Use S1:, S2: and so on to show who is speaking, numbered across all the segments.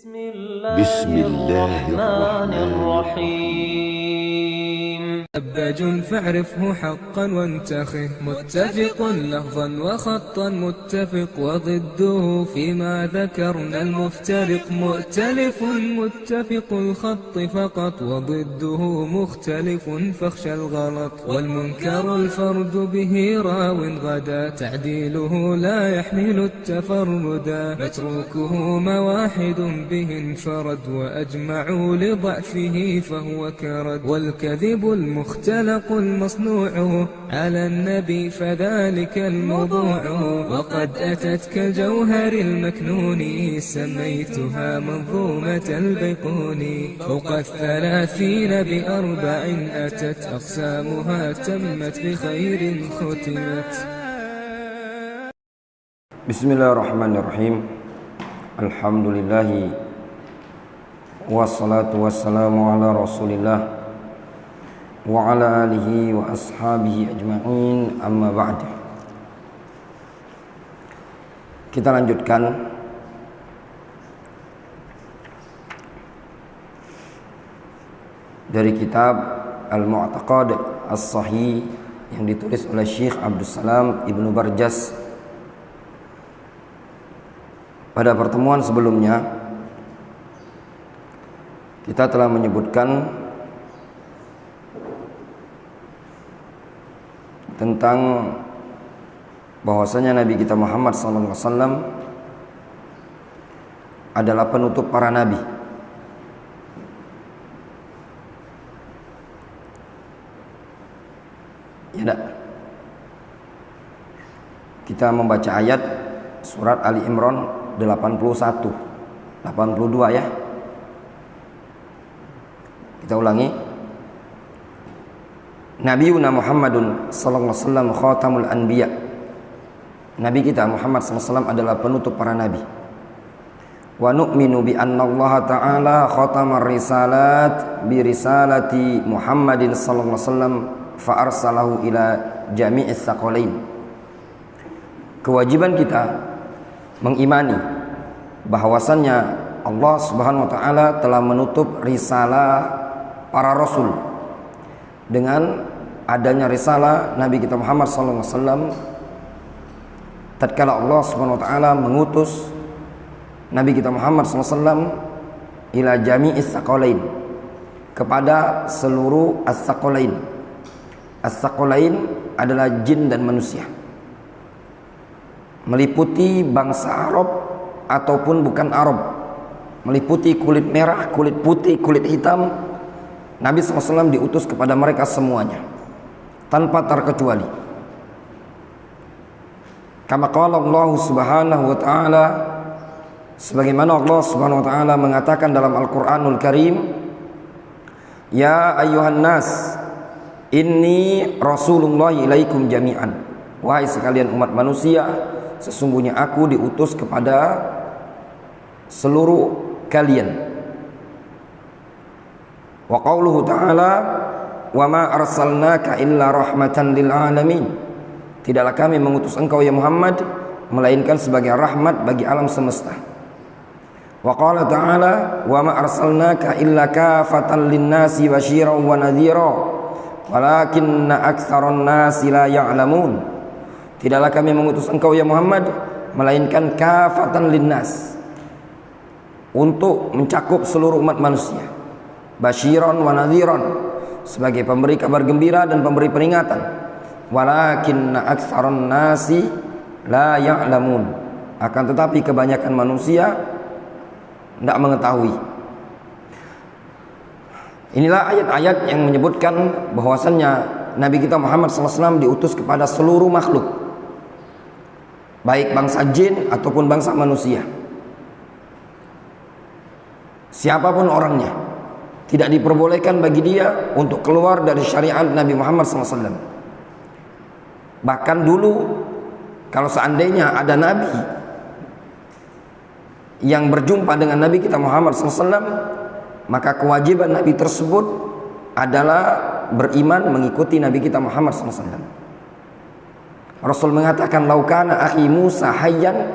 S1: بسم الله الرحمن الرحيم.
S2: أباج فاعرفه حقا وانتخه، متفق لفظا وخطا متفق، وضده فيما ذكرنا المفترق، مؤتلف متفق الخط فقط، وضده مختلف فاخشى الغلط، والمنكر الفرد به راو غدا، تعديله لا يحمل التفردا، متروكه مواحد به انفرد، وأجمعوا لضعفه فهو كرد، والكذب المختلق المصنوع على النبي فذلك الموضوع، وقد أتت كالجوهر المكنون سميتها منظومة البيقوني، فوق 30 بأربع أتت أقسامها تمت بخير ختمت.
S3: بسم الله الرحمن الرحيم. الحمد لله والصلاة والسلام على رسول الله وعلى آله وأصحابه أجمعين, amma ba'd. Kita lanjutkan dari kitab Al-Mu'taqad As-Sahih yang ditulis oleh Syekh Abdul Salam Ibnu Barjas. Pada pertemuan sebelumnya kita telah menyebutkan tentang bahwasanya Nabi kita Muhammad SAW adalah penutup para nabi. Ya tak? Kita membaca ayat surat Ali Imran 81, 82 ya. Kita ulangi. Nabiuna Muhammadun sallallahu alaihi wasallam khatamul anbiya. Nabi kita Muhammad sallallahu alaihi wasallam adalah penutup para nabi. Wa nu'minu bi anna Allah ta'ala khatamar risalat bi risalati Muhammadin sallallahu alaihi wasallam fa arsalahu ila jami'is tsaqalain. Kewajiban kita mengimani bahwasannya Allah Subhanahu wa taala telah menutup risalah para rasul. Dengan adanya risalah Nabi kita Muhammad sallallahu alaihi wasallam, tatkala Allah Subhanahu wa taala mengutus Nabi kita Muhammad sallallahu alaihi wasallam ila jami'is tsaqalain, kepada seluruh as-tsaqalain. As-tsaqalain adalah jin dan manusia, meliputi bangsa Arab ataupun bukan Arab, meliputi kulit merah, kulit putih, kulit hitam. Nabi SAW diutus kepada mereka semuanya tanpa terkecuali. Kama qala Allah Subhanahu wa taala, sebagaimana Allah Subhanahu wa taala mengatakan dalam Al-Qur'anul Karim, ya ayyuhan nas inni rasulullah ilaikum jami'an. Wahai sekalian umat manusia, sesungguhnya aku diutus kepada seluruh kalian. Wa qauluhu ta'ala, wa ma arsalnaka illa rahmatan lil alamin. Tidaklah kami mengutus engkau ya Muhammad melainkan sebagai rahmat bagi alam semesta. Wa qala ta'ala, wa ma arsalnaka illa kafatan lin nasi basyiran wa nadhira walakinna aktsaran nasi la ya'lamun. Tidaklah kami mengutus engkau ya Muhammad melainkan kafatan linnas, untuk mencakup seluruh umat manusia, basyiran wa nadhiran, sebagai pemberi kabar gembira dan pemberi peringatan. Walakinna aktsaran nasi la ya'lamun, akan tetapi kebanyakan manusia tidak mengetahui. Inilah ayat-ayat yang menyebutkan bahwasannya Nabi kita Muhammad SAW diutus kepada seluruh makhluk, baik bangsa jin ataupun bangsa manusia. Siapapun orangnya, tidak diperbolehkan bagi dia untuk keluar dari syariat Nabi Muhammad SAW. Bahkan dulu, kalau seandainya ada Nabi yang berjumpa dengan Nabi kita Muhammad SAW, maka kewajiban Nabi tersebut adalah beriman mengikuti Nabi kita Muhammad SAW. Rasul mengatakan, laukana akhi Musa hayyan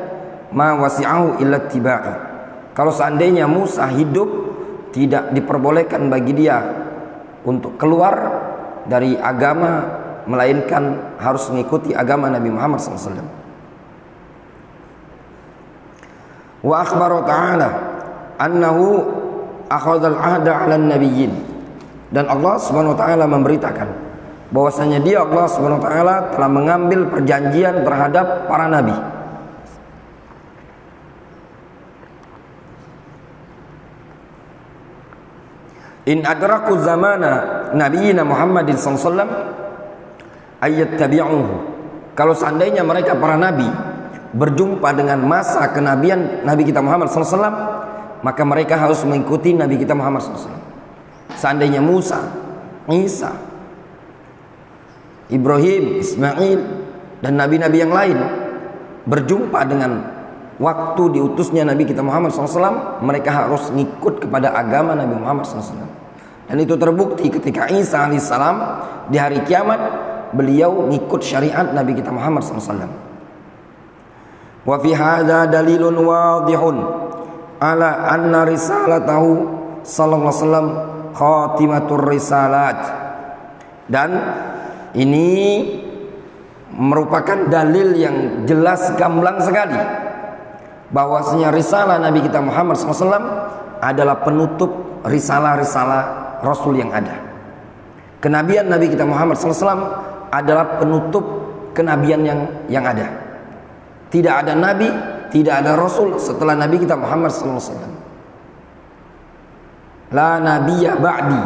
S3: ma wasi'ahu illa tiba'i. Kalau seandainya Musa hidup, tidak diperbolehkan bagi dia untuk keluar dari agama, melainkan harus mengikuti agama Nabi Muhammad SAW. Wa akhbara ta'ala annahu akhadhal ahda 'alan nabiyyin, dan Allah Subhanahu wa taala memberitakan bahwasanya dia Allah Subhanahu wa taala telah mengambil perjanjian terhadap para nabi. In adraku zamana nabiyina Muhammadin sallallahu alaihi wasallam ayyattabi'uhu. Kalau seandainya mereka para nabi berjumpa dengan masa kenabian Nabi kita Muhammad sallallahu alaihi wasallam, maka mereka harus mengikuti Nabi kita Muhammad sallallahu alaihi wasallam. Seandainya Musa, Isa, Ibrahim, Ismail dan nabi-nabi yang lain berjumpa dengan waktu diutusnya Nabi kita Muhammad SAW, mereka harus ngikut kepada agama Nabi Muhammad SAW. Dan itu terbukti ketika Isa alaihissalam di hari kiamat, beliau ngikut syariat Nabi kita Muhammad SAW. Wa fi hadza dalilun wadihun ala anna risalatahu sallallahu alaihi wasallam khatimatur risalat. Dan ini merupakan dalil yang jelas gamblang sekali bahwasanya risalah Nabi kita Muhammad SAW adalah penutup risalah-risalah Rasul yang ada. Kenabian Nabi kita Muhammad SAW adalah penutup kenabian yang ada. Tidak ada Nabi, tidak ada Rasul setelah Nabi kita Muhammad SAW. La nabiyya ba'di,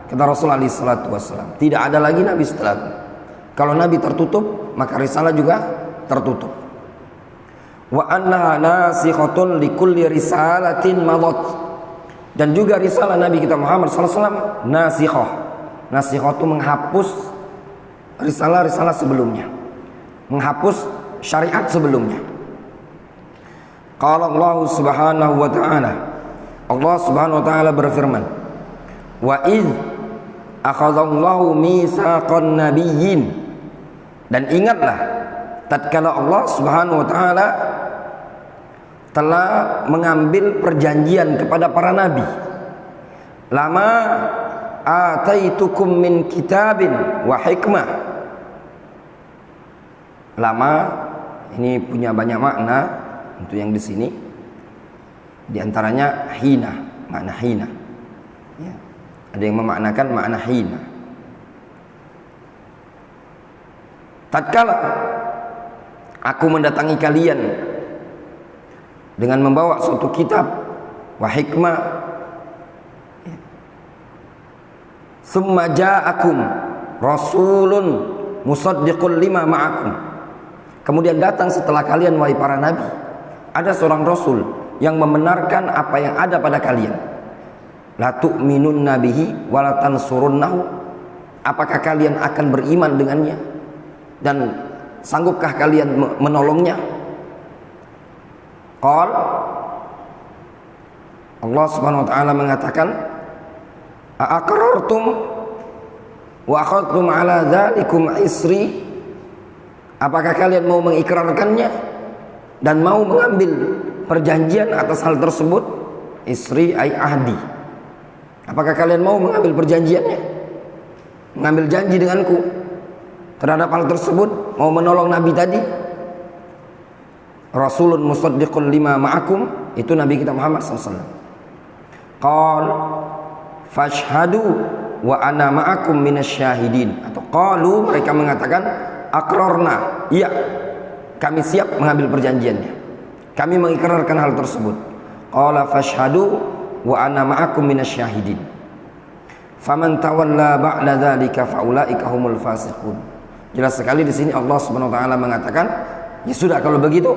S3: kata Rasulullah SAW. Tidak ada lagi Nabi setelahku. Kalau Nabi tertutup, maka risalah juga tertutup. Wa annaha nasikhatun likulli risalatin madat. Dan juga risalah Nabi kita Muhammad SAW nasikhah. Nasikhah itu menghapus risalah-risalah sebelumnya, menghapus syariat sebelumnya. Qala Allah Subhanahu wa ta'ala, Allah Subhanahu wa ta'ala berfirman, wa idh akhadallahu mitsaqan nabiyyin, dan ingatlah tatkala Allah Subhanahu wa ta'ala telah mengambil perjanjian kepada para nabi. Lama ataitukum min kitabin wa hikmah. Lama ini punya banyak makna untuk yang di sini. Di antaranya hina, makna hina. Ya. Ada yang memaknakan makna hina. Tatkala aku mendatangi kalian dengan membawa suatu kitab wa hikmah, summa ja'akum rasulun musaddiqul lima ma'akum, kemudian datang setelah kalian wahai para nabi ada seorang rasul yang membenarkan apa yang ada pada kalian. La tu'minunna bihi wa la tansurunnahu, apakah kalian akan beriman dengannya dan sanggupkah kalian menolongnya? Qal, Allah Subhanahu wa taala mengatakan, aqrartum wa akhadtum ala dzalikum isri, apakah kalian mau mengikrarkannya dan mau mengambil perjanjian atas hal tersebut? Isri ay ahdi, apakah kalian mau mengambil perjanjiannya, mengambil janji denganku terhadap hal tersebut, mau menolong Nabi tadi? Rasulun musaddiqul lima ma'akum, itu Nabi kita Muhammad SAW. Qal fashhadu wa ana ma'akum minasyahidin, atau qalu, mereka mengatakan aqrarna, iya kami siap mengambil perjanjiannya, kami mengikrarkan hal tersebut. Qala fashhadu wa ana ma'akum minasyahidin. Faman tawalla ba'da dzalika faulaika humul fasiqun. Jelas sekali di sini Allah Subhanahu wa taala mengatakan, ya sudah kalau begitu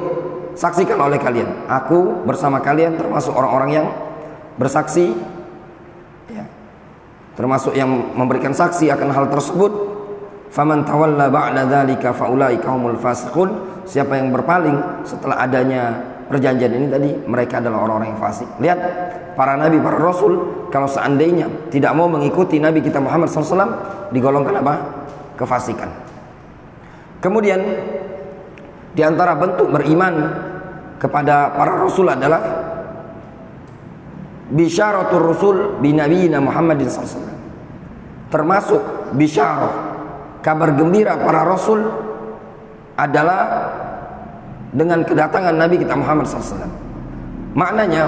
S3: saksikan oleh kalian, aku bersama kalian termasuk orang-orang yang bersaksi, ya, termasuk yang memberikan saksi akan hal tersebut. Faman tawalla ba'da dzalika faulaika humul fasiqun, siapa yang berpaling setelah adanya perjanjian ini tadi, mereka adalah orang-orang yang fasik. Lihat para nabi, para rasul, kalau seandainya tidak mau mengikuti Nabi kita Muhammad SAW, digolongkan apa? Kefasikan. Kemudian di antara bentuk beriman kepada para rasul adalah bisyaratul rusul binabiyina Muhammadin sallallahu alaihi wasallam. Termasuk bisyarah, kabar gembira para rasul adalah dengan kedatangan Nabi kita Muhammad sallallahu alaihi wasallam. Maknanya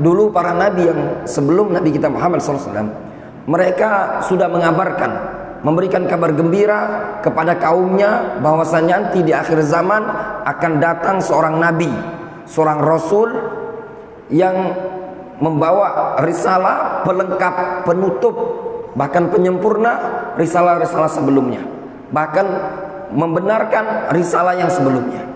S3: dulu para nabi yang sebelum Nabi kita Muhammad sallallahu alaihi wasallam, mereka sudah mengabarkan, memberikan kabar gembira kepada kaumnya bahwasanya nanti di akhir zaman akan datang seorang nabi, seorang rasul yang membawa risalah pelengkap, penutup, bahkan penyempurna risalah-risalah sebelumnya, bahkan membenarkan risalah yang sebelumnya.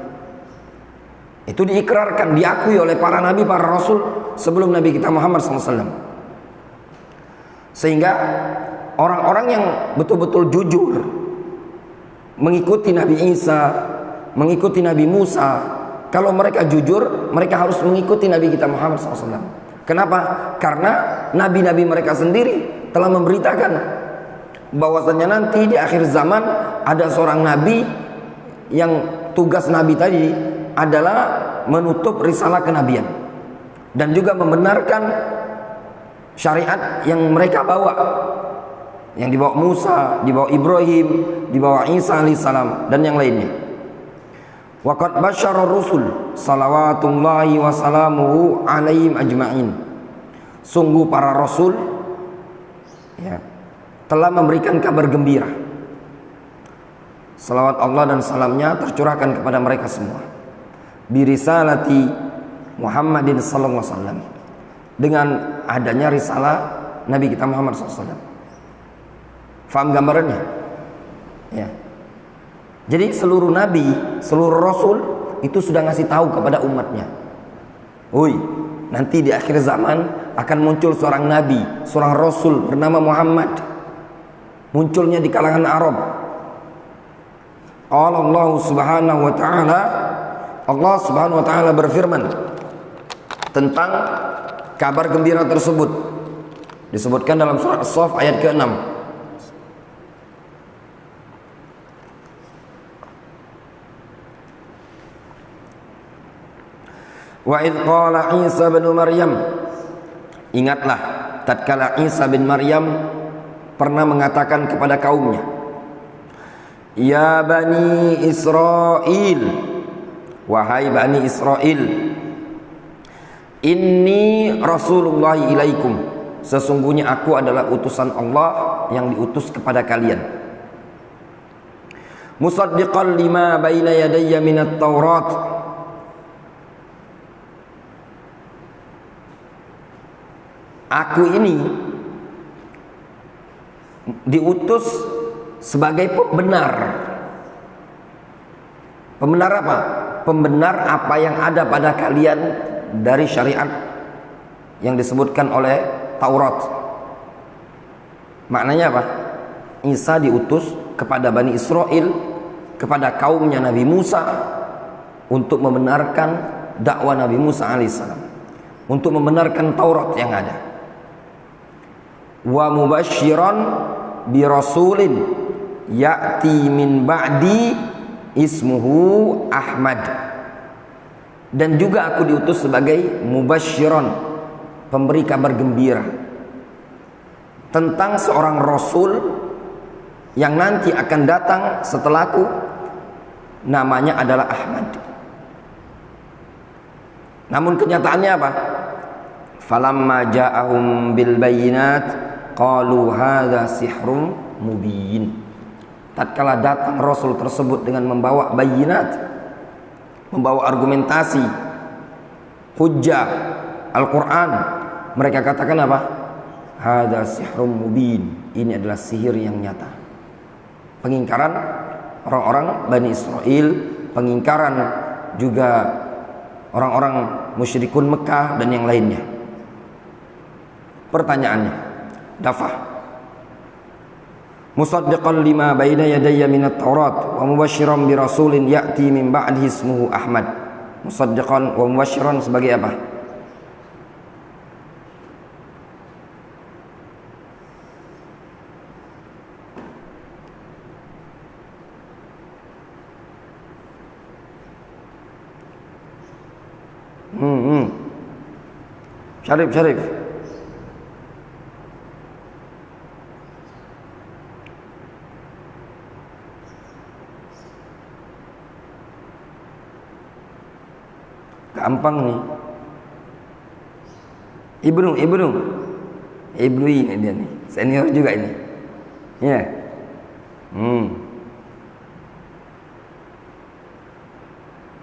S3: Itu diikrarkan, diakui oleh para nabi, para rasul sebelum Nabi kita Muhammad SAW. Sehingga orang-orang yang betul-betul jujur mengikuti Nabi Isa, mengikuti Nabi Musa, kalau mereka jujur, mereka harus mengikuti Nabi kita Muhammad SAW. Kenapa? Karena nabi-nabi mereka sendiri telah memberitakan bahwasanya nanti di akhir zaman ada seorang nabi yang tugas nabi tadi adalah menutup risalah kenabian dan juga membenarkan syariat yang mereka bawa, yang dibawa Musa, dibawa Ibrahim, dibawa Isa alaihissalam dan yang lainnya. Waqad basyara rusul salawatullahi wa salamuhu alaihim ajma'in. Sungguh para rasul ya, telah memberikan kabar gembira. Salawat Allah dan salamnya tercurahkan kepada mereka semua. Birisalati Muhammadin sallallahu alaihi wasallam, dengan adanya risalah Nabi kita Muhammad SAW. Faham gambarannya? Ya. Jadi seluruh nabi, seluruh rasul itu sudah ngasih tahu kepada umatnya. Nanti di akhir zaman akan muncul seorang nabi, seorang rasul bernama Muhammad. Munculnya di kalangan Arab. Allah Subhanahu wa taala, Allah Subhanahu wa taala berfirman tentang kabar gembira tersebut. Disebutkan dalam surah As-Saff ayat ke-6. Wa idh qala Isa bin Maryam, ingatlah tatkala Isa bin Maryam pernah mengatakan kepada kaumnya, ya bani Israel, wahai bani Israel, inni rasulullah ilaikum, sesungguhnya aku adalah utusan Allah yang diutus kepada kalian. Musaddiqan lima baina yadayya minat Taurat, aku ini diutus sebagai pembenar. Pembenar apa? Pembenar apa yang ada pada kalian dari syariat yang disebutkan oleh Taurat. Maknanya apa? Isa diutus kepada Bani Israel, kepada kaumnya Nabi Musa, untuk membenarkan dakwah Nabi Musa alaihissalam, untuk membenarkan Taurat yang ada. Wa mubasysyiran bi rasulin ya'ti min ba'di ismuhu Ahmad, dan juga aku diutus sebagai mubasysyiran, pemberi kabar gembira tentang seorang rasul yang nanti akan datang setelahku, namanya adalah Ahmad. Namun kenyataannya apa? Falamma ja'ahum bil bayyinat qalu hadza sihrun mubin. Tatkala datang rasul tersebut dengan membawa bayinat, membawa argumentasi, hujjah, Al-Quran, mereka katakan apa? Hadza sihrun mubin, ini adalah sihir yang nyata. Pengingkaran orang-orang Bani Israel, pengingkaran juga orang-orang musyrikun Mekah dan yang lainnya. Pertanyaannya, dafah, musaddiqan lima baina yadayya minat Taurat wa mubasysyiran bi rasulin ya'ti min ba'dihi ismuhu Ahmad. Musaddiqan wa mubasysyiran sebagai apa? Syarif gampang nih. Ibnu ini dia nih, senior juga ini. Ya.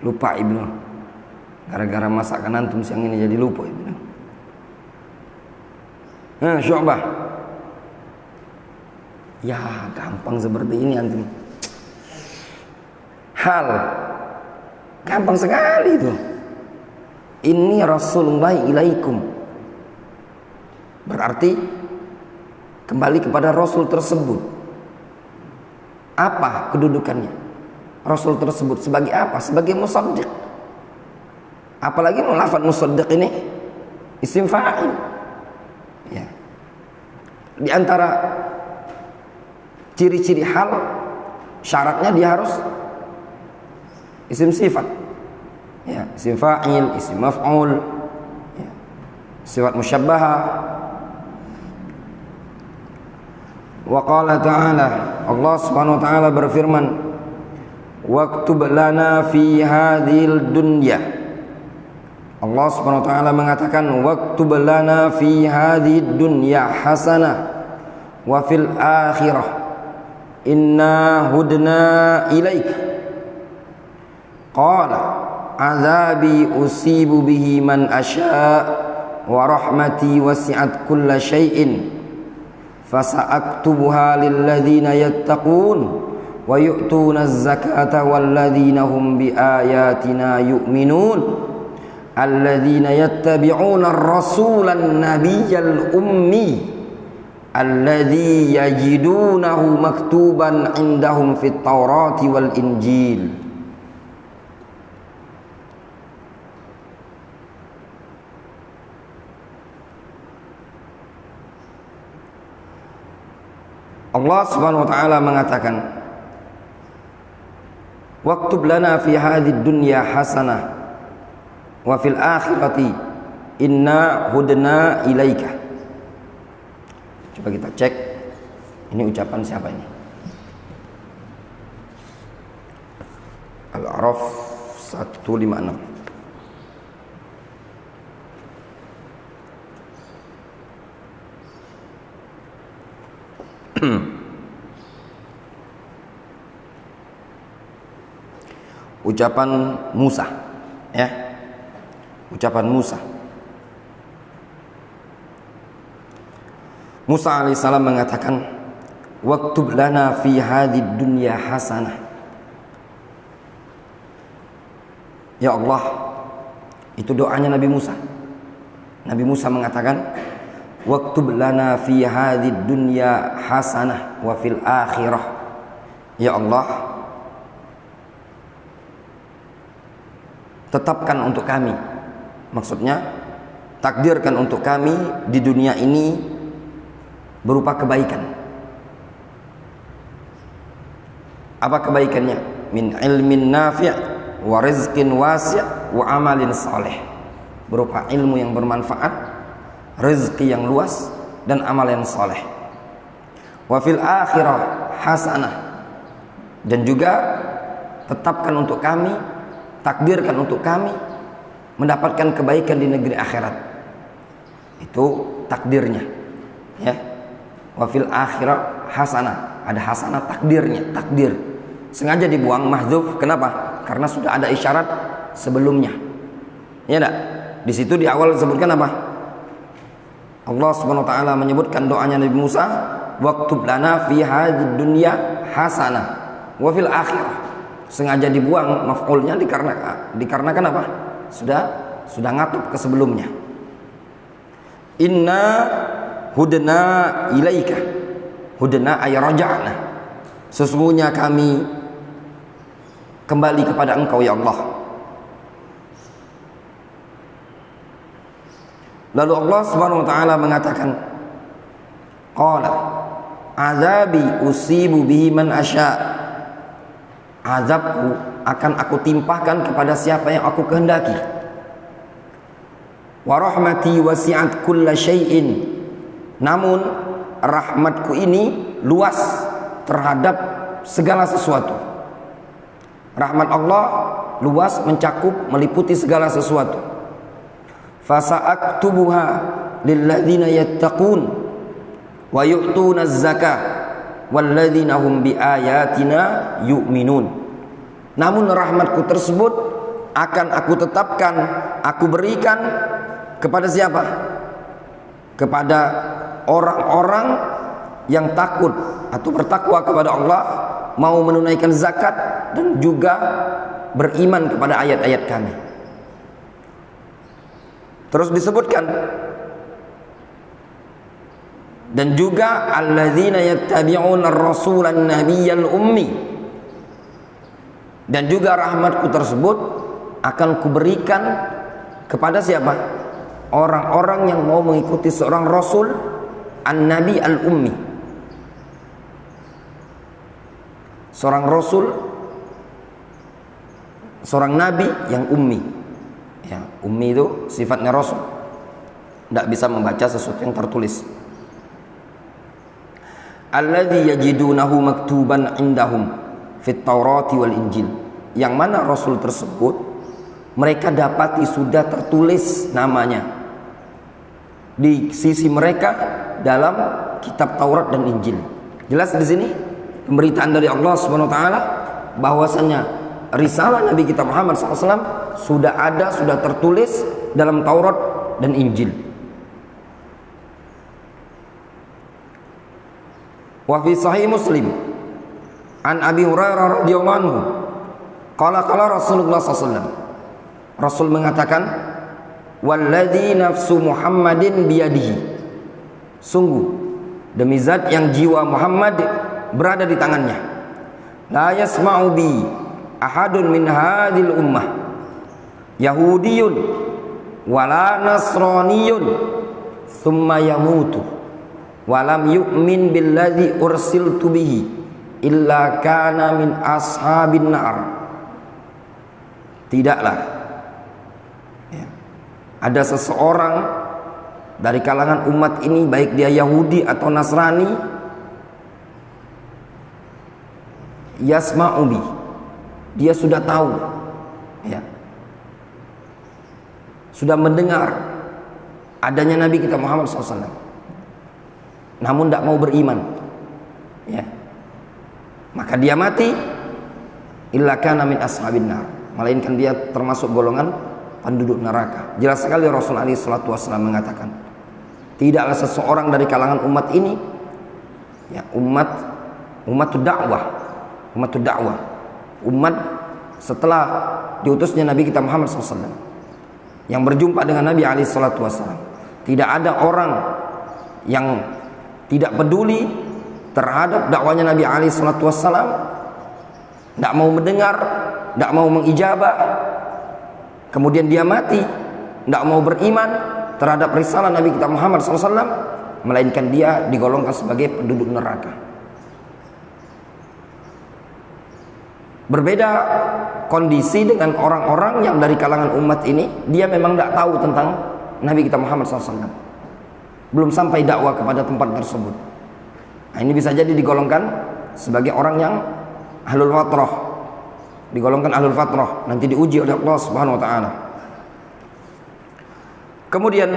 S3: Lupa Ibnu. Gara-gara masakan antum siang ini jadi lupa Ibnu. Syu'bah. Ya, gampang seperti ini antum. Hal gampang sekali itu. Inni Rasulullah ilaikum. Berarti kembali kepada Rasul tersebut. Apa kedudukannya? Rasul tersebut sebagai apa? Sebagai musaddiq. Apalagi lafaz musaddiq ini isim fa'il. Ya. Di antara ciri-ciri hal, syaratnya dia harus isim sifat. Ya, isim fa'il, isim maf'ul, ya, sifat musyabbaha. Wa qala ta'ala, Allah Subhanahu wa ta'ala berfirman, "Waktub lana fi hadhil dunya." Allah Subhanahu wa ta'ala mengatakan, "Waktub lana fi hadhid dunya hasanah wa fil akhirah inna hudna ilaik." Qala azabi usibu bihi man asya wa rahmati wasi'at kulla syai'in fasa'aktubuha lilladzina yattaqun wa yu'tuna az-zakata walladzina hum biayatina yu'minun alladzina yattabi'una ar-rasulan nabiyyal ummi alladzi yajidunahu maktuban 'indahum fit taurati wal injil. Allah Subhanahu wa ta'ala mengatakan, "Waktub lana fi hadhid dunya hasanah wa fil akhirati inna hudna ilaika." Coba kita cek ini ucapan siapa ini? Al-A'raf 156. Ucapan Musa, ya, ucapan Musa. Musa alaihissalam mengatakan, "Waktub lana fi hadhid dunya hasanah." Ya Allah, itu doanya Nabi Musa. Nabi Musa mengatakan, "Waktub lana fi hadhid dunya hasanah wa fil akhirah." Ya Allah, tetapkan untuk kami, maksudnya takdirkan untuk kami di dunia ini berupa kebaikan. Apa kebaikannya? Min ilmin nafi' wa rizqin wasi' wa amalin saleh. Berupa ilmu yang bermanfaat, rezeki yang luas, dan amal yang saleh. Wa fil akhirah hasanah, dan juga tetapkan untuk kami, takdirkan untuk kami mendapatkan kebaikan di negeri akhirat. Itu takdirnya, ya. Wa fil akhirah hasanah, ada hasanah takdirnya, takdir. Sengaja dibuang mahdzuf, kenapa? Karena sudah ada isyarat sebelumnya. Ya enggak? Di situ di awal disebutkan apa? Allah Subhanahu wa taala menyebutkan doanya Nabi Musa, "Waktub lana fi hadhid dunya hasanah wa fil akhirah." Sengaja dibuang maf'ulnya dikarenakan apa? Sudah ngatup ke sebelumnya. Inna hudna ilaika. Hudna ay raja'na. Sesungguhnya kami kembali kepada Engkau ya Allah. Lalu Allah Subhanahu wa taala mengatakan, qala azabi usibu bihi man asya'. Azabku akan aku timpahkan kepada siapa yang aku kehendaki. Wa rahmati wasi'at kulla syai'in. Namun rahmatku ini luas terhadap segala sesuatu. Rahmat Allah luas, mencakup, meliputi segala sesuatu. Fasa'aktubuha lilladzina yattaqun wa yu'tuna az-zakah walladzina hum biayatina yu'minun. Namun rahmatku tersebut akan aku tetapkan, aku berikan kepada siapa? Kepada orang-orang yang takut atau bertakwa kepada Allah, mau menunaikan zakat dan juga beriman kepada ayat-ayat kami. Terus disebutkan, dan juga alladzina yattabi'una ar-rasulan nabiyyal ummi, dan juga rahmatku tersebut akan kuberikan kepada siapa? Orang-orang yang mau mengikuti seorang rasul an-nabi al-ummi, seorang rasul, seorang nabi yang ummi. Ya, ummi itu sifatnya rasul, tidak bisa membaca sesuatu yang tertulis. Alladzi yajidunahu maktuban indahum fit Taurati wal Injil, yang mana rasul tersebut mereka dapati sudah tertulis namanya di sisi mereka dalam kitab Taurat dan Injil. Jelas di sini pemberitaan dari Allah Subhanahu wa taala bahwasanya risalah Nabi kita Muhammad SAW sudah ada, sudah tertulis dalam Taurat dan Injil. Wa fi sahih Muslim an Abi Hurairah radhiyallahu anhu qala Rasulullah SAW, Rasul mengatakan, walladzi nafsu Muhammadin biyadihi, sungguh demi zat yang jiwa Muhammad berada di tangannya, la yasma'u bi ahadun min hadhil ummah yahudiyun wala nasraniyun thumma yamutu walam yu'min billadzi ursiltu bihi illa kana min ashabin nar. Tidaklah ada seseorang dari kalangan umat ini, baik dia Yahudi atau Nasrani, yasma'u bi, dia sudah tahu, ya, sudah mendengar adanya Nabi kita Muhammad SAW, namun tidak mau beriman, ya, maka dia mati, illa kana min ashabin nar, melainkan dia termasuk golongan penduduk neraka. Jelas sekali Rasul alaihi salatu wasallam mengatakan, tidaklah seseorang dari kalangan umat ini, ya, umat dakwah, umat setelah diutusnya Nabi kita Muhammad SAW, yang berjumpa dengan Nabi alaihi salatu wasallam, tidak ada orang yang tidak peduli terhadap dakwanya Nabi alaihi salatu wasallam, tidak mau mendengar, tidak mau mengijabah, kemudian dia mati, tidak mau beriman terhadap risalah Nabi kita Muhammad SAW, melainkan dia digolongkan sebagai penduduk neraka. Berbeda kondisi dengan orang-orang yang dari kalangan umat ini, dia memang tidak tahu tentang Nabi kita Muhammad SAW, belum sampai dakwah kepada tempat tersebut. Nah, ini bisa jadi digolongkan sebagai orang yang ahlul fatrah, digolongkan ahlul fatrah, nanti diuji oleh Allah Subhanahu wa taala. Kemudian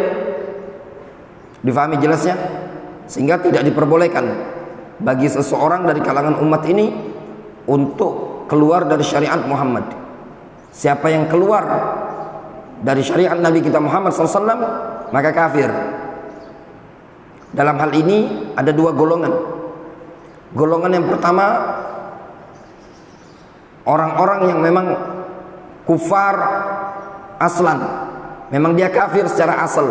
S3: difahami jelasnya, sehingga tidak diperbolehkan bagi seseorang dari kalangan umat ini untuk keluar dari syariat Muhammad. Siapa yang keluar dari syariat Nabi kita Muhammad SAW, maka kafir. Dalam hal ini ada dua golongan. Golongan yang pertama, orang-orang yang memang kufar aslan, memang dia kafir secara asal,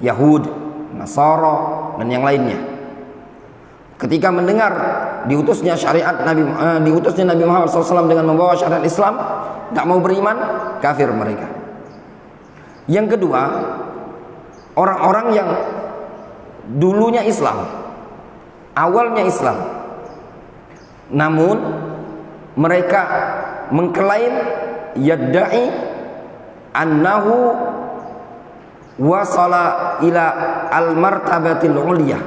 S3: Yahud, Nasara dan yang lainnya. Ketika mendengar diutusnya Nabi Muhammad SAW dengan membawa syariat Islam, tidak mau beriman, kafir mereka. Yang kedua, orang-orang yang dulunya Islam, awalnya Islam, namun mereka mengklaim, yadda'i annahu wasala ila al-martabatil uliyah.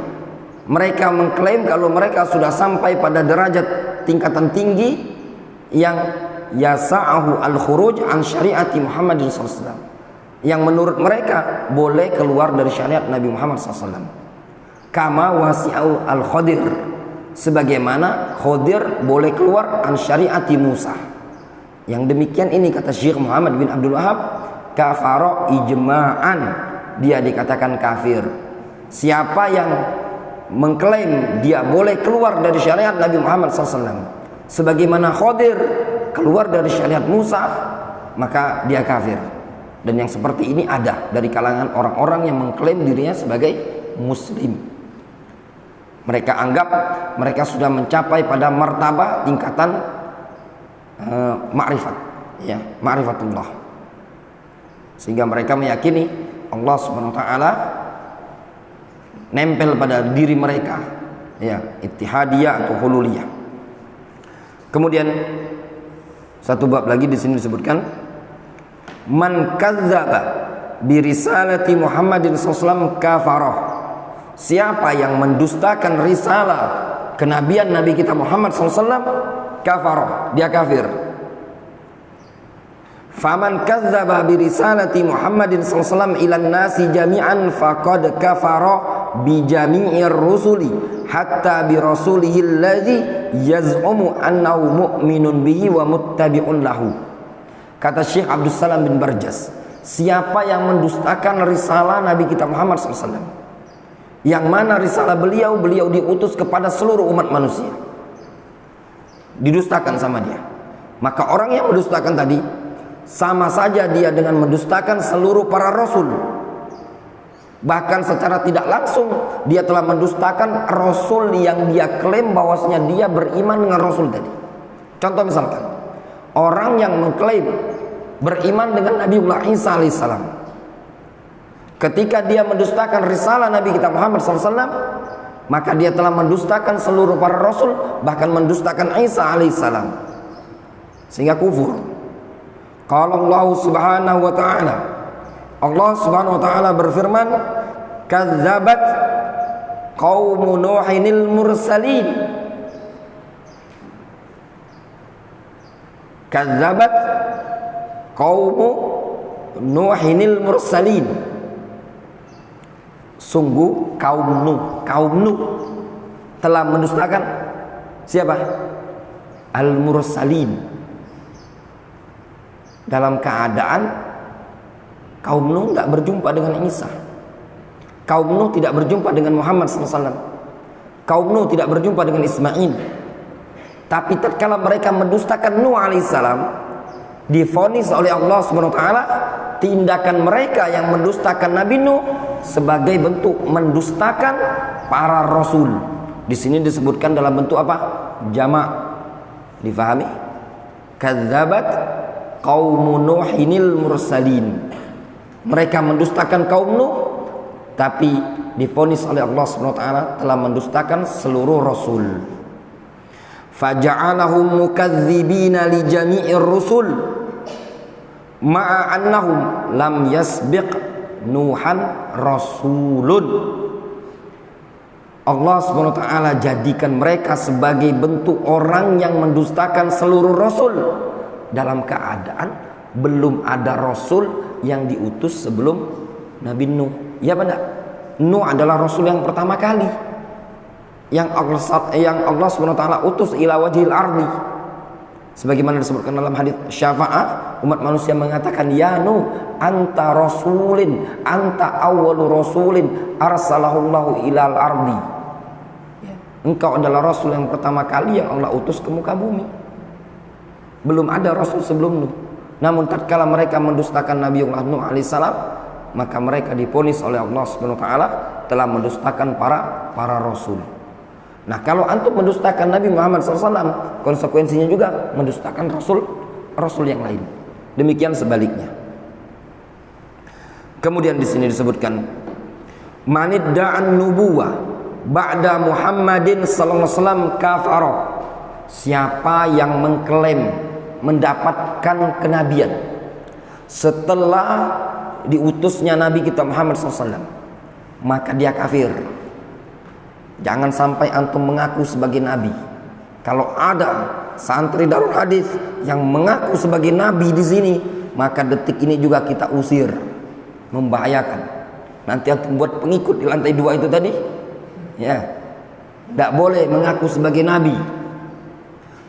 S3: Mereka mengklaim kalau mereka sudah sampai pada derajat tingkatan tinggi yang yasa'ahu al-khuruj an syariati Muhammadin sallallahu alaihi wasallam, yang menurut mereka boleh keluar dari syariat Nabi Muhammad SAW. Kama wasi'au al-Khadir, sebagaimana Khadir boleh keluar an syariati Musa. Yang demikian ini kata Syekh Muhammad bin Abdul Wahab, kafara ijma'an, dia dikatakan kafir. Siapa yang mengklaim dia boleh keluar dari syariat Nabi Muhammad SAW sebagaimana Khadir keluar dari syariat Musa, maka dia kafir. Dan yang seperti ini ada dari kalangan orang-orang yang mengklaim dirinya sebagai muslim. Mereka anggap mereka sudah mencapai pada martabah tingkatan ma'rifat, ya, ma'rifatullah. Sehingga mereka meyakini Allah Subhanahu wa taala nempel pada diri mereka, ya, ittihadiyah atau hululiyah. Kemudian satu bab lagi di sini disebutkan, man kadzdzaba bi risalati Muhammadin sallallahu kafarah. Siapa yang mendustakan risalah kenabian Nabi kita Muhammad sallallahu kafarah, dia kafir. Faman kadzdzaba bi risalati Muhammadin sallallahu ilan nasi jami'an faqad kafara bi jami'ir rusuli hatta bi rasulihi alladzi yaz'umu annahu mu'minun bihi wa muttabi'un lahu. Kata Syekh Abdul Salam bin Barjas, siapa yang mendustakan risalah Nabi kita Muhammad SAW, yang mana risalah beliau diutus kepada seluruh umat manusia, didustakan sama dia, maka orang yang mendustakan tadi sama saja dia dengan mendustakan seluruh para rasul. Bahkan secara tidak langsung dia telah mendustakan rasul yang dia klaim bahwasanya dia beriman dengan rasul tadi. Contoh misalkan, orang yang mengklaim beriman dengan Nabiullah Isa alaihissalam, ketika dia mendustakan risalah Nabi kita Muhammad SAW, maka dia telah mendustakan seluruh para rasul, bahkan mendustakan Isa alaihissalam, sehingga kufur. Qala Allah subhanahu wa ta'ala, Allah subhanahu wa ta'ala berfirman, kadzabat qaumu nuhinil mursalin. Kadzabat qaumu nuhinil mursalin. Sungguh kaum Nuh telah mendustakan siapa? Al-mursalin. Dalam keadaan kaum Nuh tidak berjumpa dengan Isa, kaum Nuh tidak berjumpa dengan Muhammad SAW, kaum Nuh tidak berjumpa dengan Ismail. Tapi tatkala mereka mendustakan Nuh alaihissalam, divonis oleh Allah Subhanahu wa taala tindakan mereka yang mendustakan Nabi Nuh sebagai bentuk mendustakan para rasul. Di sini disebutkan dalam bentuk apa? Jamak. Difahami? Kadzabat qaumun nuhinil mursalin. Mereka mendustakan kaum Nuh, tapi divonis oleh Allah Subhanahu wa taala telah mendustakan seluruh rasul. Faja'alahum mukadzibina li jami'ir rusul ma'a annahum lam yasbiq Nuhan rasulun. Allah Subhanahu wa taala jadikan mereka sebagai bentuk orang yang mendustakan seluruh rasul, dalam keadaan belum ada rasul yang diutus sebelum Nabi Nuh. Ya benar, Nuh adalah rasul yang pertama kali yang Allah Subhanahu wa taala utus ila wajhil ardi. Sebagaimana disebutkan dalam hadis syafaat, umat manusia mengatakan, ya Nuh, anta rasulin, anta awwalu rasulin arsalahullahu ilal ardi. Engkau adalah rasul yang pertama kali yang Allah utus ke muka bumi. Belum ada rasul sebelum Nuh. Namun tatkala mereka mendustakan Nabiullah Nuh alaihissalam, maka mereka divonis oleh Allah Subhanahu wa taala telah mendustakan para rasul. Nah, kalau antum mendustakan Nabi Muhammad SAW, konsekuensinya juga mendustakan rasul yang lain. Demikian sebaliknya. Kemudian di sini disebutkan, manidda'an nubuwah ba'da Muhammadin sallallahu alaihi wasallam kafara. Siapa yang mengklaim mendapatkan kenabian setelah diutusnya Nabi kita Muhammad SAW, maka dia kafir. Jangan sampai antum mengaku sebagai nabi. Kalau ada santri Darul Hadis yang mengaku sebagai nabi di sini, maka detik ini juga kita usir. Membahayakan. Nanti antum buat pengikut di lantai 2 itu tadi, ya, tidak boleh mengaku sebagai nabi,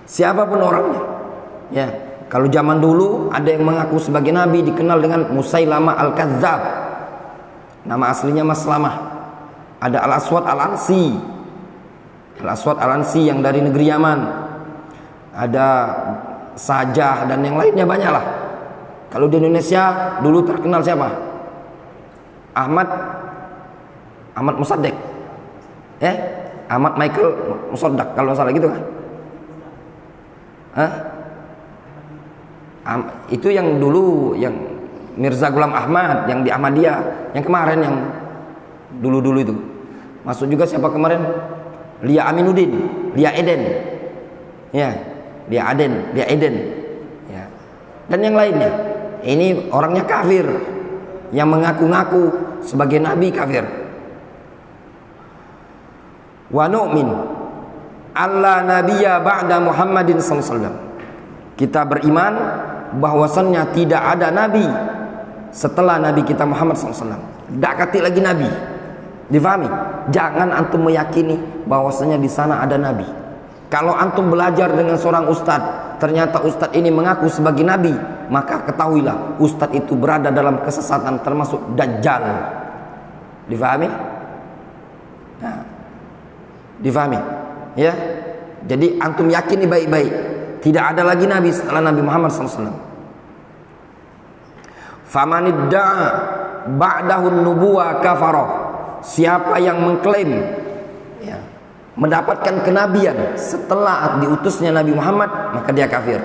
S3: siapapun orangnya. Ya, kalau zaman dulu ada yang mengaku sebagai nabi dikenal dengan Musailamah Al-Kadzdzab. Nama aslinya Maslamah. Ada Al-Aswad Al-Ansi. Al-Aswad Al-Ansi yang dari negeri Yaman. Ada Sajah dan yang lainnya banyak lah. Kalau di Indonesia dulu terkenal siapa? Ahmad Musaddiq, Ahmad Michael Musaddiq kalau salah gitu kan? Itu yang dulu, yang Mirza Ghulam Ahmad yang di Ahmadiyah, yang kemarin yang dulu itu. Masuk juga siapa kemarin? Lia Aminuddin, Lia Eden, ya, Lia Eden, ya, dan yang lainnya. Ini orangnya kafir, yang mengaku-ngaku sebagai nabi kafir. Wa nu'min alla nabiyya ba'da Muhammadin sallallahu alaihi wasallam. Kita beriman bahwasannya tidak ada nabi setelah nabi kita Muhammad sallallahu alaihi wasallam. Tak kati lagi nabi. Difahami? Jangan antum meyakini bahwasanya di sana ada nabi. Kalau antum belajar dengan seorang ustadz, ternyata ustadz ini mengaku sebagai nabi, maka ketahuilah ustadz itu berada dalam kesesatan, termasuk dajjal. Difahami? Nah, difahami? Ya. Jadi antum yakini baik-baik, tidak ada lagi nabi setelah Nabi Muhammad SAW. Famanidda'a ba'dahun nubuwa kafarah. Siapa yang mengklaim, ya, mendapatkan kenabian setelah diutusnya Nabi Muhammad, maka dia kafir.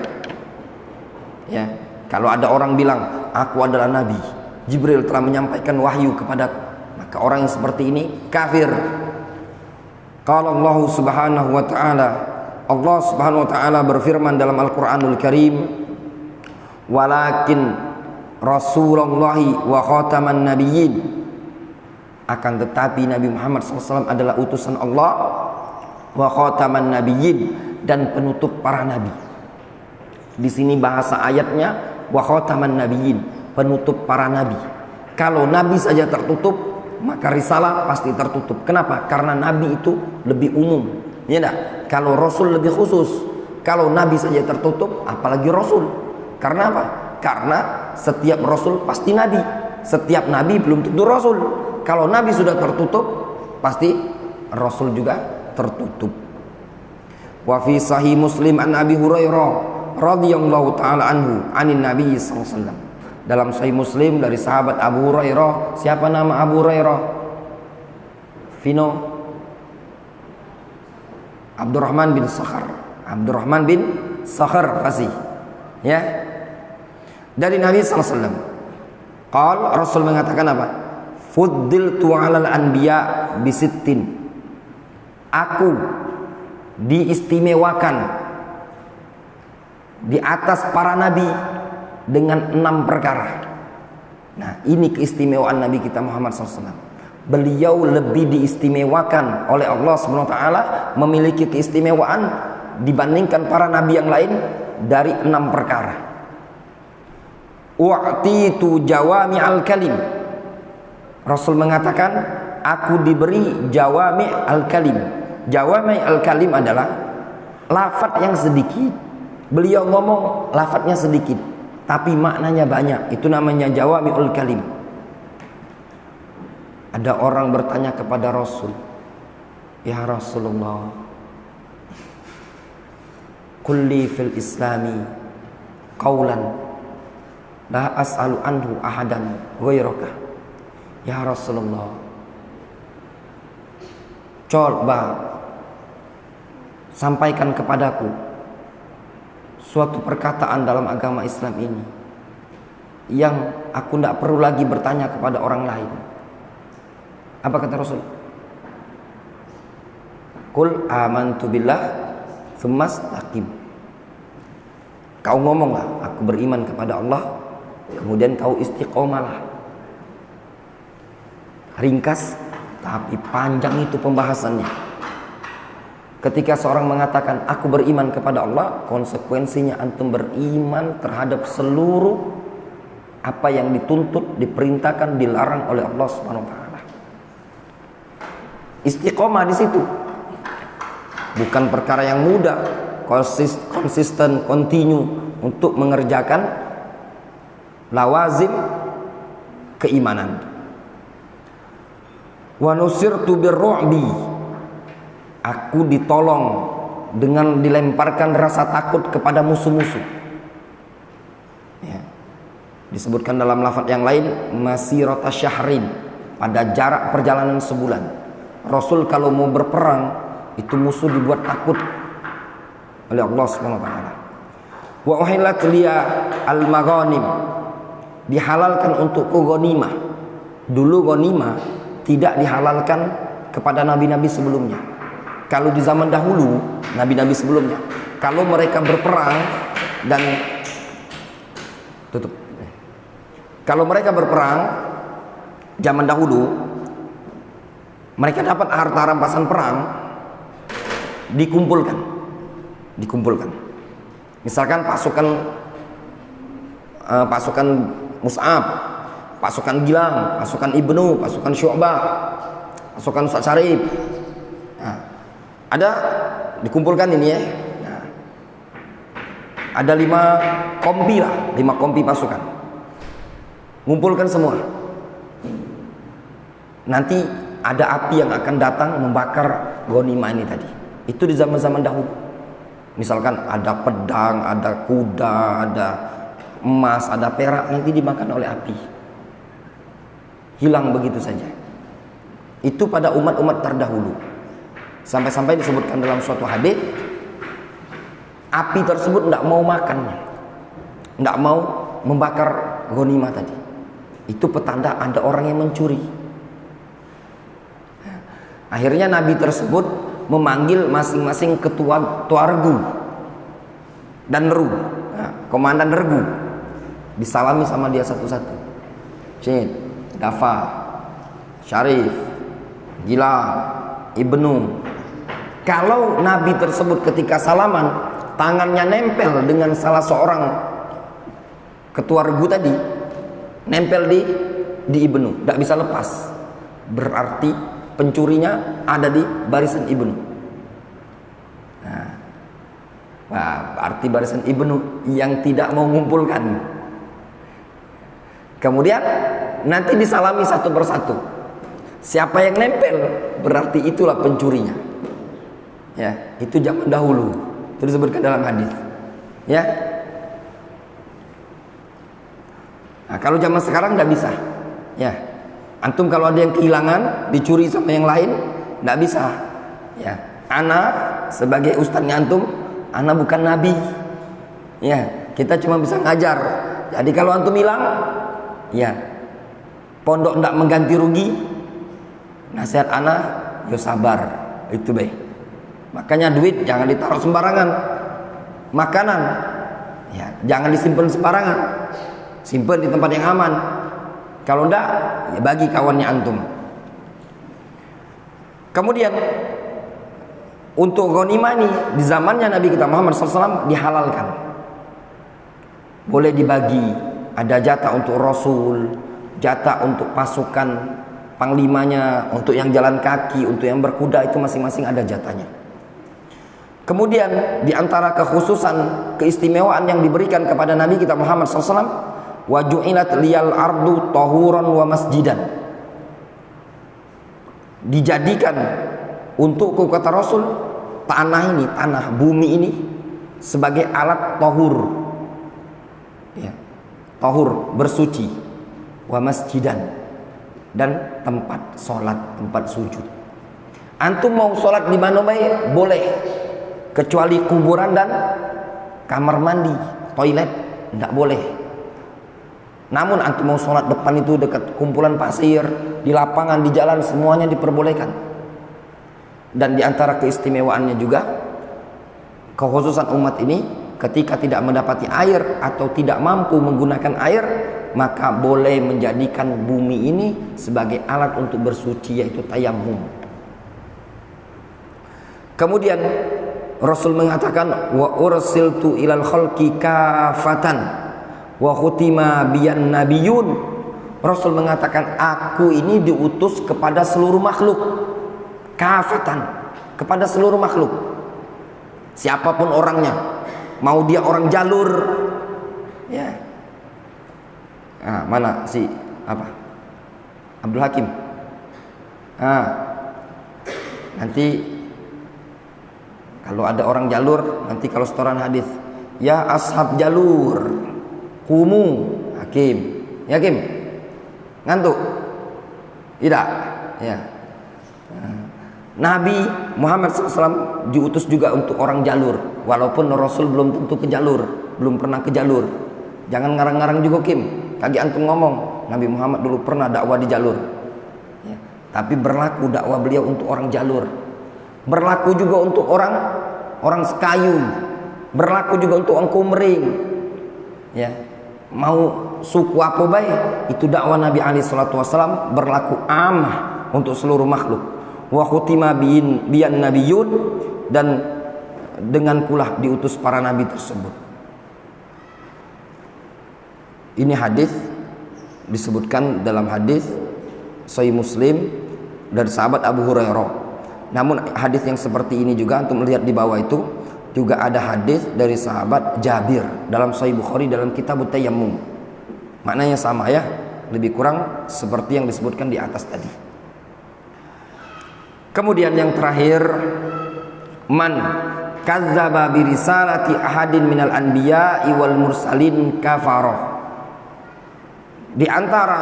S3: Ya, kalau ada orang bilang aku adalah nabi, Jibril telah menyampaikan wahyu kepadaku, maka orang yang seperti ini kafir. Qala Allah Subhanahu wa taala, Allah Subhanahu wa taala berfirman dalam Al-Qur'anul Karim, walakin Rasulullahi wa khataman nabiyyin. Akan tetapi Nabi Muhammad SAW adalah utusan Allah, wa khataman nabiyyin, dan penutup para nabi. Di sini bahasa ayatnya wa khataman nabiyyin, penutup para nabi. Kalau nabi saja tertutup, maka risalah pasti tertutup. Kenapa? Karena nabi itu lebih umum, ya enggak? Kalau rasul lebih khusus. Kalau nabi saja tertutup, apalagi rasul. Karena apa? Karena setiap rasul pasti nabi, setiap nabi belum tentu rasul. Kalau nabi sudah tertutup, pasti rasul juga tertutup. Wa fi sahih Muslim an Abi Hurairah radhiyallahu taala anhu anin Nabi sallallahu alaihi wasallam. Dalam sahih Muslim dari sahabat Abu Hurairah. Siapa nama Abu Hurairah? Vino Abdurrahman bin Sakhar. Abdurrahman bin Sakhar Fasih. Ya. Dari Nabi sallallahu alaihi wasallam. Qal, Rasul mengatakan apa? Fuddiltu 'alal anbiya bisittin. Aku diistimewakan di atas para nabi dengan 6 perkara. Nah, ini keistimewaan Nabi kita Muhammad SAW. Beliau lebih diistimewakan oleh Allah SWT, memiliki keistimewaan dibandingkan para nabi yang lain dari 6 perkara. U'titu jawami'al kalim. Rasul mengatakan, aku diberi jawami' al-kalim. Jawami' al-kalim adalah lafaz yang sedikit. Beliau ngomong lafaznya sedikit, tapi maknanya banyak. Itu namanya jawami' al-kalim. Ada orang bertanya kepada Rasul, ya Rasulullah, kulli fil islami qawlan la as'alu anhu ahadan ghairaka. Ya Rasulullah, coba sampaikan kepadaku suatu perkataan dalam agama Islam ini yang aku tidak perlu lagi bertanya kepada orang lain. Apa kata Rasul? Qul amantu billah tsumma istaqim. Kau ngomonglah, aku beriman kepada Allah, kemudian kau istiqomalah. Ringkas tapi panjang itu pembahasannya. Ketika seorang mengatakan aku beriman kepada Allah, konsekuensinya antum beriman terhadap seluruh apa yang dituntut, diperintahkan, dilarang oleh Allah Subhanahu wa taala. Istiqomah di situ bukan perkara yang mudah, konsisten, continue untuk mengerjakan lawazim keimanan. Wa nusirtu birru'bi, aku ditolong dengan dilemparkan rasa takut kepada musuh-musuh. Ya. Disebutkan dalam lafaz yang lain masirata syahrin, pada jarak perjalanan sebulan. Rasul kalau mau berperang itu musuh dibuat takut oleh Allah Subhanahu wa taala. Wa uhillat liya al-maghanim, dihalalkan untukku ghanimah. Dulu ghanimah tidak dihalalkan kepada nabi-nabi sebelumnya. Kalau di zaman dahulu, nabi-nabi sebelumnya, kalau mereka berperang dan kalau mereka berperang zaman dahulu, mereka dapat harta rampasan perang, dikumpulkan. Misalkan pasukan Mus'ab, pasukan Gilang, pasukan Ibnu, pasukan Syu'bah, pasukan Ustaz Syarif. Nah, ada dikumpulkan ini ya. Nah, ada 5 kompi lah, 5 kompi pasukan. Ngumpulkan semua. Nanti ada api yang akan datang membakar ghanimah ini tadi. Itu di zaman-zaman dahulu. Misalkan ada pedang, ada kuda, ada emas, ada perak, nanti dimakan oleh api. Hilang begitu saja. Itu pada umat-umat terdahulu. Sampai-sampai disebutkan dalam suatu hadis, api tersebut tidak mau makannya, tidak mau membakar ghanimah tadi. Itu petanda ada orang yang mencuri. Akhirnya Nabi tersebut memanggil masing-masing ketua Tuaregu dan Regu, nah, komandan Regu, disalami sama dia satu-satu. Syed, Dafa, Syarif, Gilang, Ibnu. Kalau Nabi tersebut ketika salaman tangannya nempel dengan salah seorang ketua Regu tadi, nempel di Ibnu, tidak bisa lepas, berarti pencurinya ada di barisan Ibnu. Nah, berarti barisan Ibnu yang tidak mau mengumpulkan. Kemudian nanti disalami satu persatu. Siapa yang nempel berarti itulah pencurinya. Ya, itu zaman dahulu. Itu disebutkan dalam hadis. Ya. Nah, kalau zaman sekarang tidak bisa. Ya. Antum kalau ada yang kehilangan, dicuri sama yang lain, tidak bisa. Ya, ana sebagai ustadznya antum, ana bukan nabi. Ya, kita cuma bisa ngajar. Jadi kalau antum hilang, ya, pondok tidak mengganti rugi. Nasihat ana, yo sabar, itu baik. Makanya duit jangan ditaruh sembarangan. Makanan, ya, jangan disimpan sembarangan. Simpan di tempat yang aman. Kalau enggak, ya bagi kawannya antum. Kemudian untuk ghanimah ini di zamannya Nabi kita Muhammad SAW dihalalkan. Boleh dibagi, ada jatah untuk Rasul, jatah untuk pasukan panglimanya, untuk yang jalan kaki, untuk yang berkuda, itu masing-masing ada jatahnya. Kemudian di antara kekhususan, keistimewaan yang diberikan kepada Nabi kita Muhammad SAW, wa ju'ilat liyal ardu tahuran wa masjidan, dijadikan untukku, kata Rasul, tanah ini, tanah bumi ini sebagai alat tahur, ya, tahur, bersuci, wa masjidan, dan tempat sholat, tempat sujud. Antum mau sholat di mana baik boleh, kecuali kuburan dan kamar mandi, toilet tidak boleh. Namun antum mau sholat depan itu dekat kumpulan pasir, di lapangan, di jalan, semuanya diperbolehkan. Dan di antara keistimewaannya juga, kekhususan umat ini, ketika tidak mendapati air atau tidak mampu menggunakan air, maka boleh menjadikan bumi ini sebagai alat untuk bersuci, yaitu tayamum. Kemudian Rasul mengatakan wa ursiltu ilal khalqi kafatan wa khutima biyan nabiyun. Rasul mengatakan aku ini diutus kepada seluruh makhluk, kafatan, kepada seluruh makhluk. Siapapun orangnya, mau dia orang jalur, ya. Nah, mana si apa? Abdul Hakim. Nanti kalau ada orang jalur, nanti kalau setoran hadis, ya ashab jalur, kumu, Hakim, ya Hakim, ngantuk, tidak, ya. Nabi Muhammad SAW diutus juga untuk orang jalur, walaupun Rasul belum tentu ke jalur, belum pernah ke jalur. Jangan ngarang-ngarang juga Kim, kaki antum ngomong Nabi Muhammad dulu pernah dakwah di jalur, ya. Tapi berlaku dakwah beliau untuk orang jalur, berlaku juga untuk orang sekayu, berlaku juga untuk orang Kumring, ya. Mau suku apa baik, itu dakwah Nabi SAW berlaku amah untuk seluruh makhluk. Wa khutima biyan nabiyun, dan dengan pula diutus para nabi tersebut. Ini hadis disebutkan dalam hadis Sahih Muslim dari sahabat Abu Hurairah. Namun hadis yang seperti ini juga untuk melihat di bawah itu juga ada hadis dari sahabat Jabir dalam Sahih Bukhari dalam kitab Tayammum. Maknanya sama ya, lebih kurang seperti yang disebutkan di atas tadi. Kemudian yang terakhir, man kadzdzaba bi risalati ahadin minal anbiya'i wal mursalin kafarah. Di antara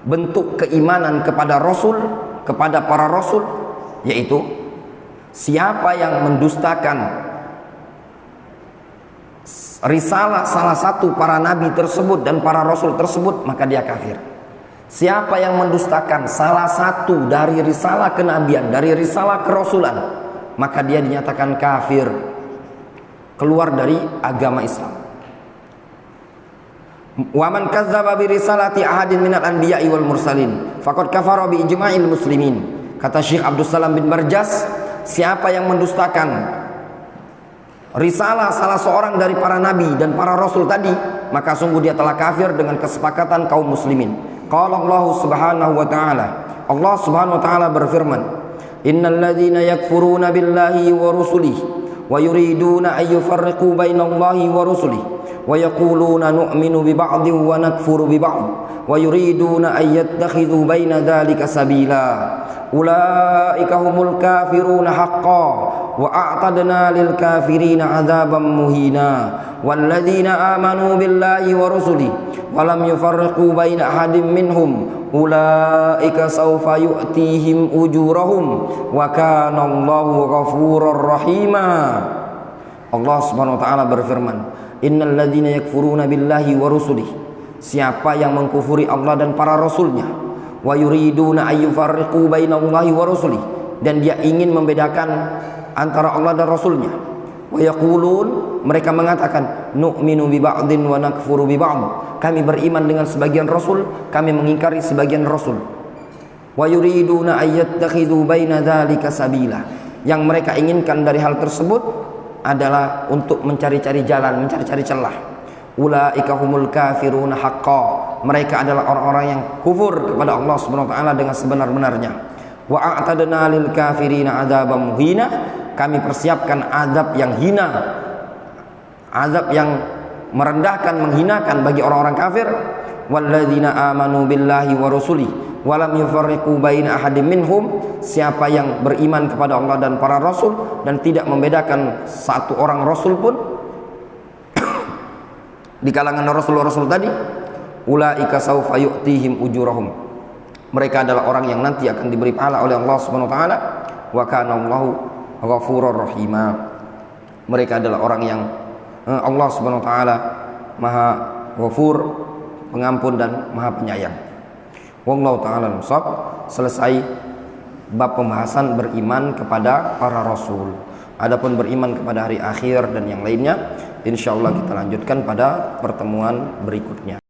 S3: bentuk keimanan kepada Rasul, kepada para Rasul, yaitu siapa yang mendustakan risalah salah satu para nabi tersebut dan para Rasul tersebut, maka dia kafir. Siapa yang mendustakan salah satu dari risalah kenabian, dari risalah kerasulan, maka dia dinyatakan kafir, keluar dari agama Islam. Wa man kadzdzaba bi risalati ahadin minal anbiya'i wal mursalin faqad kafara bi ijma'il muslimin. Kata Syekh Abdul Salam bin Barjas, siapa yang mendustakan risalah salah seorang dari para nabi dan para rasul tadi, maka sungguh dia telah kafir dengan kesepakatan kaum muslimin. Qala Allah Subhanahu wa ta'ala, Allah Subhanahu wa ta'ala berfirman, innal ladzina yakfuruna billahi wa rusulihi wa yuriduna an yufarriqu bainallahi wa rusulihi wa yaquluna nu'minu bi ba'dhin wa nakfuru bi ba'd wa yuriduna an yattakhidhu baina dzalika sabila ulaika humul kafiruna haqqan wa a'tadna lil kafirina 'adzaban muhina walladzina amanu billahi wa rusulihi wa lam yufarriqu baina ahadin minhum ulaika sawfa yu'tihim ujurahum wa kana Allahu ghafurur rahima. Allah Subhanahu wa taala berfirman, innal ladzina yakfuruna billahi wa rusulihi, siapa yang mengkufuri Allah dan para rasulnya, wa yuriduna ay yufarriqu bainallahi wa rusulihi, dan dia ingin membedakan antara Allah dan rasulnya, wa yaqulun, mereka mengatakan nu'minu bi ba'dhin wa nakfuru bi ba'd, kami beriman dengan sebagian rasul, kami mengingkari sebagian rasul. Wa yuriduna ay yattakhidhu baina dzalika sabila, yang mereka inginkan dari hal tersebut adalah untuk mencari-cari jalan, mencari-cari celah. Ulaika humul kafiruna haqqan, mereka adalah orang-orang yang kufur kepada Allah Subhanahu wa taala dengan sebenar-benarnya. Wa a'tadna lil kafirina 'adzaban muhina, kami persiapkan azab yang hina, azab yang merendahkan, menghinakan bagi orang-orang kafir. Walladzina amanu billahi wa rusulihi wa lam yufarriqu baina ahadin minhum, siapa yang beriman kepada Allah dan para rasul dan tidak membedakan satu orang rasul pun di kalangan rasul-rasul tadi, ulaika saufa yu'tihim ujurahum, mereka adalah orang yang nanti akan diberi pahala oleh Allah Subhanahu wa taala. Wa kana Allahu ghafurur rahima, mereka adalah orang yang Allah Subhanahu wa taala Maha Ghafur, pengampun dan Maha penyayang. Wallahu taala al-musab. Selesai bab pembahasan beriman kepada para rasul. Adapun beriman kepada hari akhir dan yang lainnya, insyaallah kita lanjutkan pada pertemuan berikutnya.